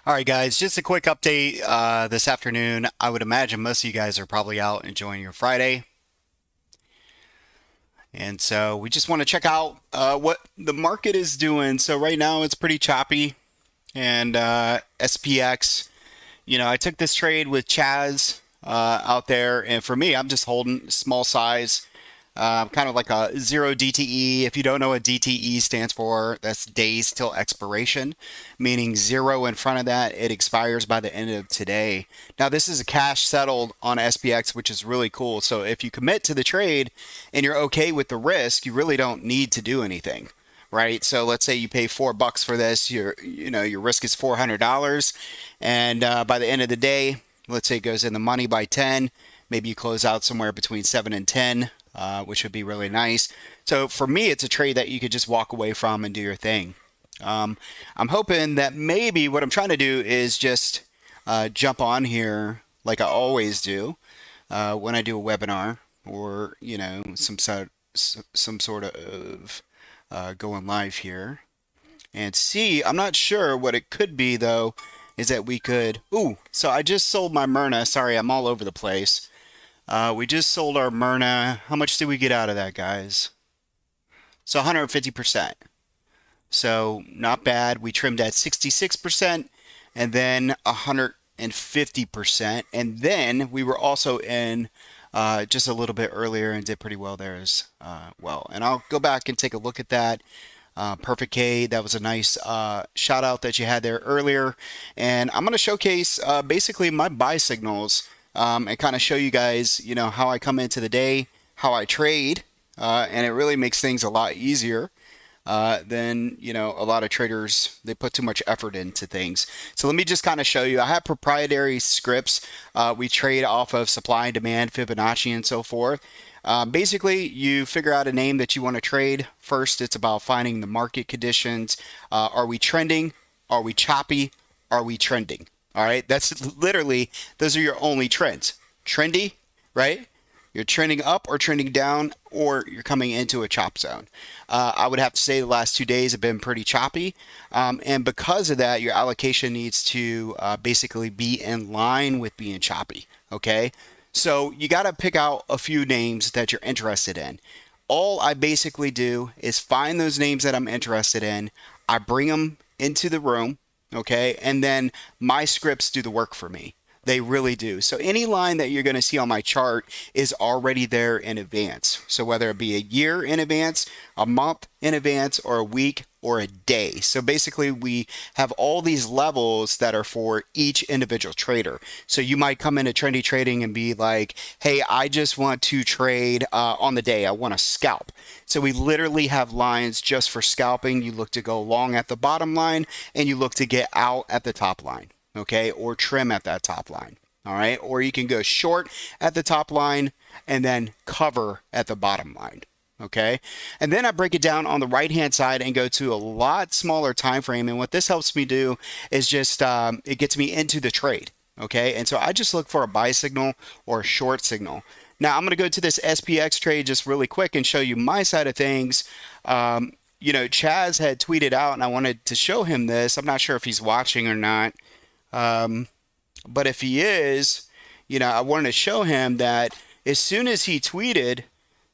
All right, guys, just a quick update this afternoon. I would imagine most of you guys are probably out enjoying your Friday. And so we just want to check out what the market is doing. So right now it's pretty choppy. And SPX, I took this trade with Chaz out there. And for me, I'm just holding small size. Kind of like a zero DTE. If you don't know what DTE stands for, that's days till expiration, meaning zero in front of that. It expires by the end of today. Now, this is a cash settled on SPX, which is really cool. So if you commit to the trade and you're okay with the risk, you really don't need to do anything. Right, so let's say you pay $4 for this. Your risk is $400, and by the end of the day, let's say it goes in the money by 10. Maybe you close out somewhere between 7 and 10. Which would be really nice. So for me, it's a trade that you could just walk away from and do your thing. I'm hoping that maybe what I'm trying to do is just jump on here like I always do when I do a webinar or some sort of going live here and see. I'm not sure what it could be though. Is that we could? Ooh, so I just sold my Myrna. Sorry, I'm all over the place. We just sold our Myrna. How much did we get out of that, guys? So 150%. So not bad. We trimmed at 66% and then 150%. And then we were also in just a little bit earlier and did pretty well there as well. And I'll go back and take a look at that. Perfect K, that was a nice shout out that you had there earlier. And I'm going to showcase basically my buy signals and kind of show you guys, how I come into the day, how I trade, and it really makes things a lot easier than, a lot of traders, they put too much effort into things. So let me just kind of show you. I have proprietary scripts. We trade off of supply and demand, Fibonacci, and so forth. Basically, you figure out a name that you want to trade. First, it's about finding the market conditions. Are we trending? Are we choppy? Are we trending? All right, that's literally, those are your only trends. Trendy, right? You're trending up or trending down, or you're coming into a chop zone. I would have to say the last 2 days have been pretty choppy. And because of that, your allocation needs to basically be in line with being choppy. Okay, so you got to pick out a few names that you're interested in. All I basically do is find those names that I'm interested in. I bring them into the room. Okay, and then my scripts do the work for me. They really do. So any line that you're going to see on my chart is already there in advance. So whether it be a year in advance, a month in advance, or a week or a day. So basically we have all these levels that are for each individual trader. So you might come into Trendy Trading and be like, hey, I just want to trade on the day. I want to scalp. So we literally have lines just for scalping. You look to go long at the bottom line and you look to get out at the top line. Okay, or trim at that top line. All right, or you can go short at the top line and then cover at the bottom line. Okay, and then I break it down on the right hand side and go to a lot smaller time frame. And what this helps me do is just it gets me into the trade. Okay, and so I just look for a buy signal or a short signal. Now I'm going to go to this SPX trade just really quick and show you my side of things. Chaz had tweeted out, and I wanted to show him this. I'm not sure if he's watching or not. But if he is, I wanted to show him that as soon as he tweeted,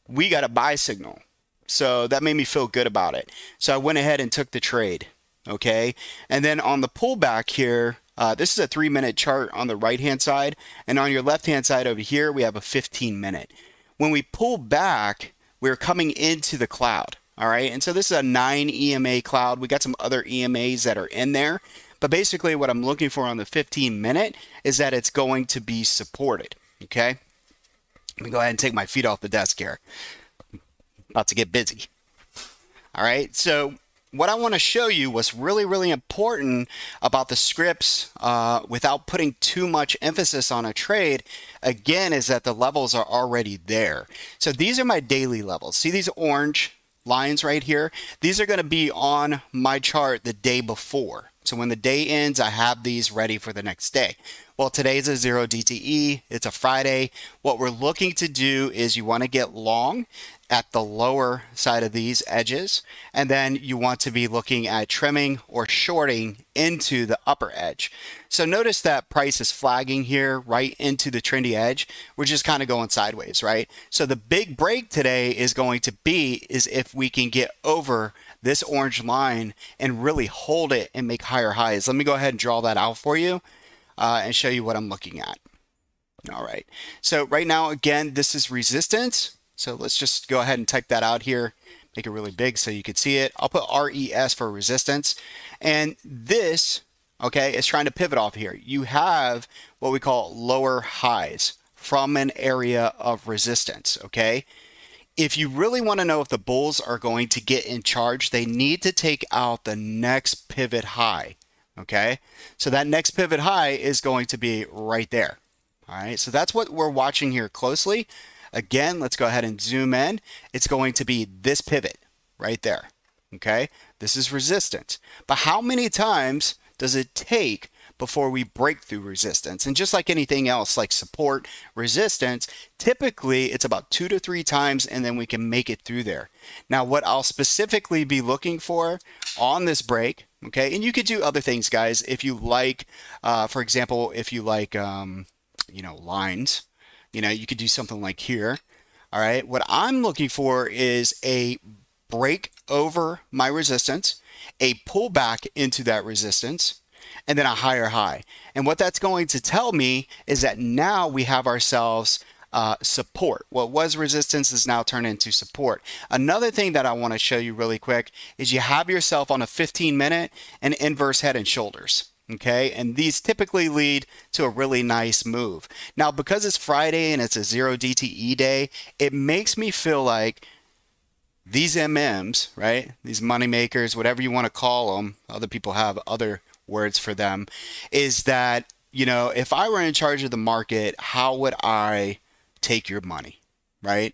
we got a buy signal. So that made me feel good about it. So I went ahead and took the trade. Okay. And then on the pullback here, this is a 3-minute chart on the right hand side. And on your left hand side over here, we have a 15-minute. When we pull back, we're coming into the cloud. All right. And so this is a 9 EMA cloud. We got some other EMAs that are in there. But basically what I'm looking for on the 15-minute is that it's going to be supported, okay? Let me go ahead and take my feet off the desk here. About to get busy. All right, so what I want to show you what's really, really important about the scripts without putting too much emphasis on a trade, again, is that the levels are already there. So these are my daily levels. See these orange lines right here? These are going to be on my chart the day before. So when the day ends, I have these ready for the next day. Well, today's a 0 DTE. It's a Friday. What we're looking to do is you want to get long at the lower side of these edges, and then you want to be looking at trimming or shorting into the upper edge. So notice that price is flagging here right into the trendy edge. We're just kind of going sideways, right? So the big break today is going to be is if we can get over this orange line and really hold it and make higher highs. Let me go ahead and draw that out for you and show you what I'm looking at. All right, so right now, again, this is resistance. So let's just go ahead and type that out here, make it really big so you can see it. I'll put RES for resistance. And this, okay, is trying to pivot off here. You have what we call lower highs from an area of resistance, okay? If you really want to know if the bulls are going to get in charge, they need to take out the next pivot high, okay? So that next pivot high is going to be right there. All right, so that's what we're watching here closely. Again, let's go ahead and zoom in. It's going to be this pivot right there, okay? This is resistance. But how many times does it take before we break through resistance? And just like anything else, like support, resistance, typically it's about 2 to 3 times and then we can make it through there. Now, what I'll specifically be looking for on this break, okay, and you could do other things, guys, if you like, for example, if you like, lines, you could do something like here. All right, what I'm looking for is a break over my resistance, a pullback into that resistance, and then a higher high. And what that's going to tell me is that now we have ourselves support. What was resistance is now turned into support. Another thing that I want to show you really quick is you have yourself on a 15-minute and inverse head and shoulders. Okay, and these typically lead to a really nice move. Now, because it's Friday and it's a 0 DTE day, it makes me feel like these MMs, right? These money makers, whatever you want to call them, other people have other words for them, is that, if I were in charge of the market, how would I take your money, right?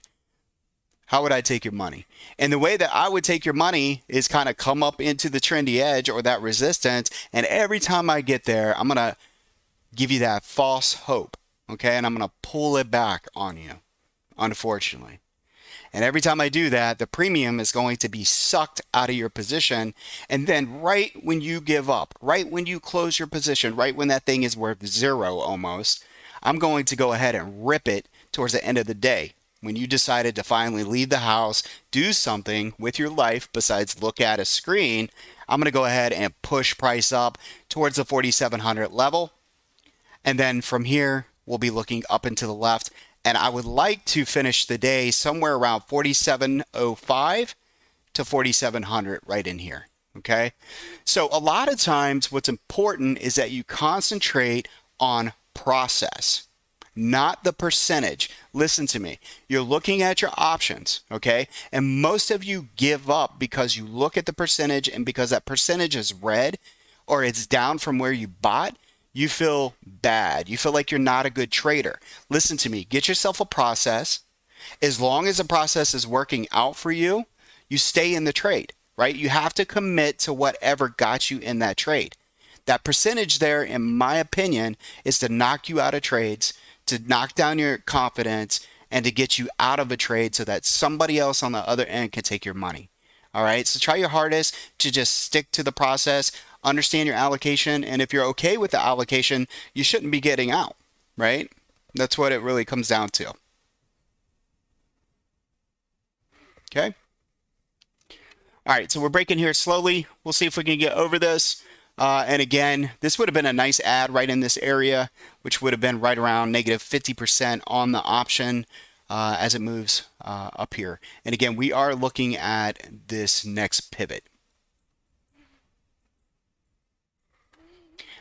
How would I take your money? And the way that I would take your money is kind of come up into the trendy edge or that resistance. And every time I get there, I'm going to give you that false hope. Okay. And I'm going to pull it back on you, unfortunately. And every time I do that, the premium is going to be sucked out of your position. And then right when you give up, right when you close your position, right when that thing is worth 0 almost, I'm going to go ahead and rip it towards the end of the day. When you decided to finally leave the house, do something with your life besides look at a screen, I'm going to go ahead and push price up towards the 4,700 level. And then from here, we'll be looking up and to the left. And I would like to finish the day somewhere around 4,705 to 4,700 right in here. Okay. So a lot of times what's important is that you concentrate on process, not the percentage. Listen to me. You're looking at your options, okay? And most of you give up because you look at the percentage, and because that percentage is red or it's down from where you bought, you feel bad. You feel like you're not a good trader. Listen to me. Get yourself a process. As long as the process is working out for you, you stay in the trade, right? You have to commit to whatever got you in that trade. That percentage there, in my opinion, is to knock you out of trades, to knock down your confidence, and to get you out of a trade so that somebody else on the other end can take your money. All right, so try your hardest to just stick to the process, understand your allocation, and if you're okay with the allocation, you shouldn't be getting out, right? That's what it really comes down to. Okay. All right, so we're breaking here slowly. We'll see if we can get over this. And again, this would have been a nice add right in this area, which would have been right around negative 50% on the option as it moves up here. And again, we are looking at this next pivot.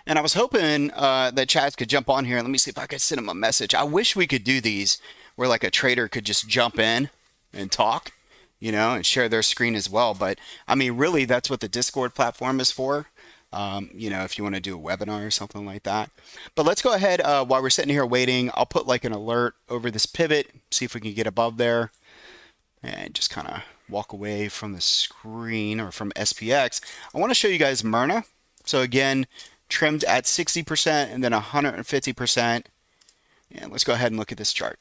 And I was hoping that Chaz could jump on here. Let me see if I could send him a message. I wish we could do these where like a trader could just jump in and talk, and share their screen as well. But I mean, really, that's what the Discord platform is for. If you want to do a webinar or something like that. But let's go ahead while we're sitting here waiting. I'll put like an alert over this pivot, see if we can get above there, and just kind of walk away from the screen or from SPX. I want to show you guys Myrna. So again, trimmed at 60% and then 150%. And let's go ahead and look at this chart.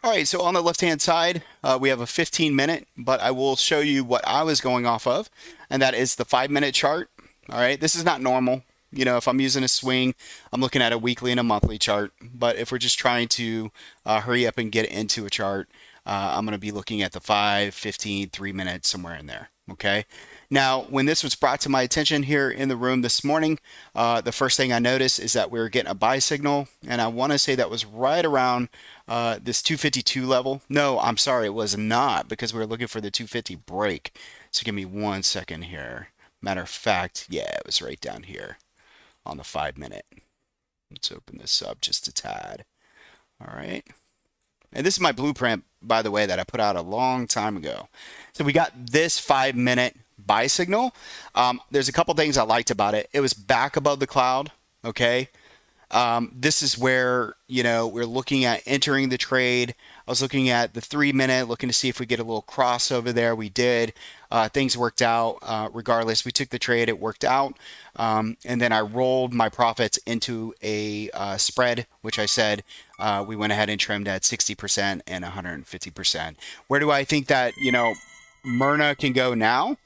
All right, so on the left-hand side, we have a 15-minute, but I will show you what I was going off of, and that is the 5-minute chart. All right, this is not normal. You know, if I'm using a swing, I'm looking at a weekly and a monthly chart. But if we're just trying to hurry up and get into a chart, I'm going to be looking at the 5, 15, 3 minutes, somewhere in there. Okay. Now, when this was brought to my attention here in the room this morning, the first thing I noticed is that we were getting a buy signal, and I want to say that was right around this 252 level. No, I'm sorry, it was not, because we were looking for the 250 break. So give me 1 second here. Matter of fact, yeah, it was right down here on the 5-minute. Let's open this up just a tad. All right. And this is my blueprint, by the way, that I put out a long time ago. So we got this 5-minute buy signal. There's a couple things I liked about it. It was back above the cloud. Okay. This is where, you know, we're looking at entering the trade. I was looking at the 3-minute, looking to see if we get a little crossover there. We did. Things worked out. Regardless, we took the trade. It worked out. And then I rolled my profits into a spread, which I said we went ahead and trimmed at 60% and 150%. Where do I think that, you know, Myrna can go now?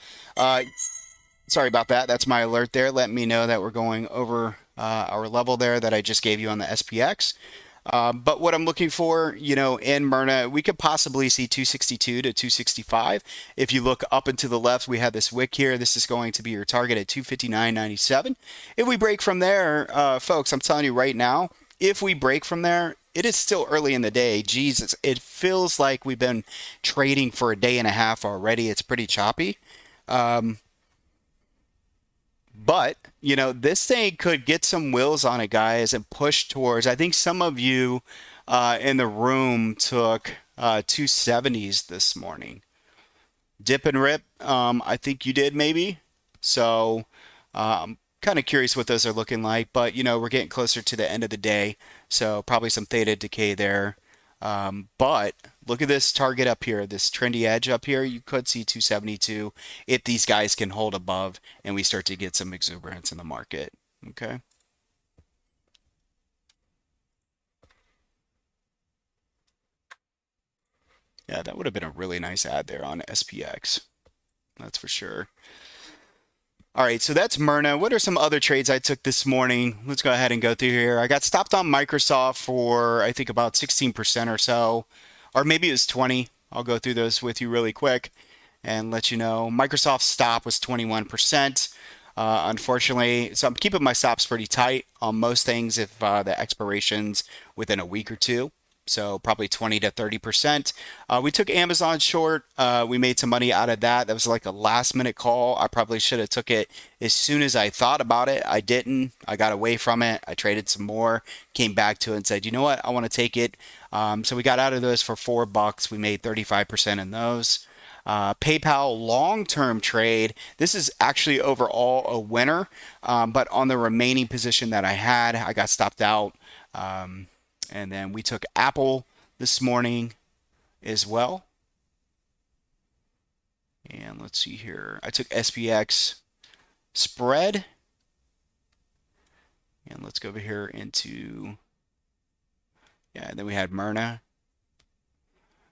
Sorry about that. That's my alert there. Let me know that we're going over our level there that I just gave you on the SPX. But what I'm looking for, you know, in Myrna, we could possibly see 262 to 265. If you look up and to the left, we have this wick here. This is going to be your target at 259.97. If we break from there, folks, I'm telling you right now, if we break from there, it is still early in the day. Jesus, it feels like we've been trading for a day and a half already. It's pretty choppy. But, you know, this thing could get some wheels on it, guys, and push towards. I think some of you in the room took 270s this morning. Dip and rip, I think you did maybe. So I'm kind of curious what those are looking like. But, you know, we're getting closer to the end of the day. So probably some theta decay there. But look at this target up here, this trendy edge up here. You could see 272 if these guys can hold above and we start to get some exuberance in the market. Okay. Yeah, that would have been a really nice ad there on SPX. That's for sure. All right, so that's Myrna. What are some other trades I took this morning? Let's go ahead and go through here. I got stopped on Microsoft for, I think, about 16% or so, or maybe it was 20. I'll go through those with you really quick and let you know. Microsoft stop was 21%. Unfortunately, so I'm keeping my stops pretty tight on most things if the expiration's within a week or two. So probably 20 to 30%. We took Amazon short. We made some money out of that. That was like a last minute call. I probably should have took it as soon as I thought about it. I didn't. I got away from it. I traded some more, came back to it and said, you know what? I want to take it. So we got out of those for $4. We made 35% in those. PayPal long-term trade. This is actually overall a winner, but on the remaining position that I had, I got stopped out. And then we took Apple this morning as well. And let's see here. I took SPX spread. And let's go over here into, yeah, and then we had Myrna.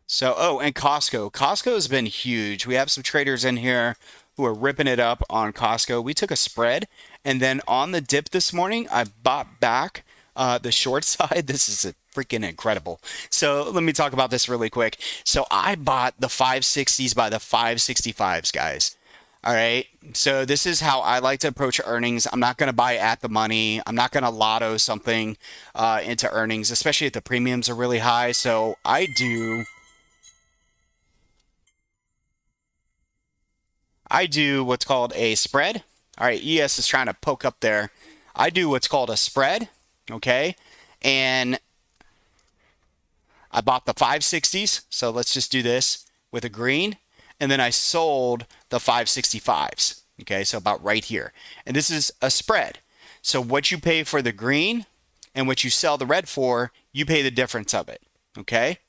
So, oh, and Costco. Costco has been huge. We have some traders in here who are ripping it up on Costco. We took a spread, and then on the dip this morning, I bought back the short side. This is freaking incredible. So let me talk about this really quick. So I bought the 560s by the 565s, guys. All right. So this is how I like to approach earnings. I'm not going to buy at the money. I'm not going to lotto something into earnings, especially if the premiums are really high. So I do what's called a spread. All right. ES is trying to poke up there. I do what's called a spread. Okay. And I bought the 560s. So let's just do this with a green. And then I sold the 565s. Okay. So about right here. And this is a spread. So what you pay for the green and what you sell the red for, you pay the difference of it. Okay.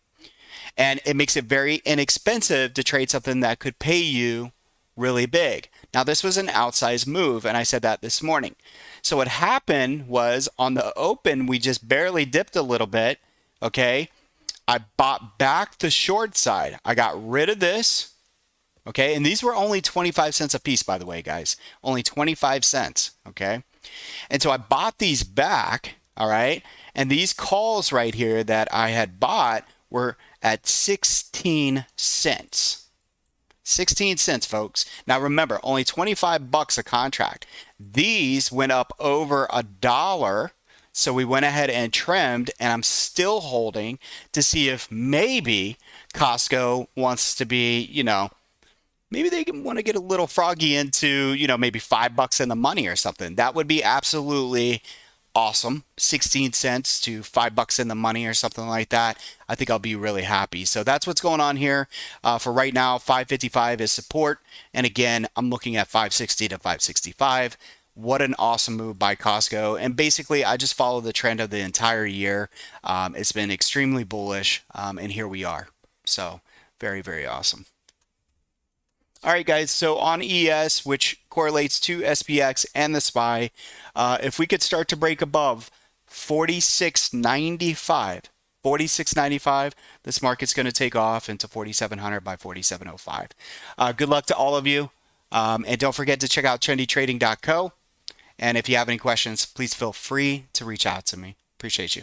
And it makes it very inexpensive to trade something that could pay you really big. Now, this was an outsized move, and I said that this morning. So what happened was on the open, we just barely dipped a little bit, okay? I bought back the short side. I got rid of this, okay? And these were only 25 cents a piece, by the way, guys. Only 25 cents, okay? And so I bought these back, all right? And these calls right here that I had bought were at 16 cents. 16 cents, folks. Now remember, only 25 bucks a contract. These went up over $1. So we went ahead and trimmed, and I'm still holding to see if maybe Costco wants to be, maybe they want to get a little froggy into, maybe $5 in the money or something. That would be absolutely awesome. 16 cents to $5 in the money or something like that. I think I'll be really happy. So that's what's going on here. For right now, 555 is support. And again, I'm looking at 560 to 565. What an awesome move by Costco. And basically, I just follow the trend of the entire year. It's been extremely bullish. And here we are. So very, very awesome. All right, guys, so on ES, which correlates to SPX and the SPY, if we could start to break above 46.95, this market's going to take off into 4,700 by 4,705. Good luck to all of you. And don't forget to check out TrendyTrading.co. And if you have any questions, please feel free to reach out to me. Appreciate you.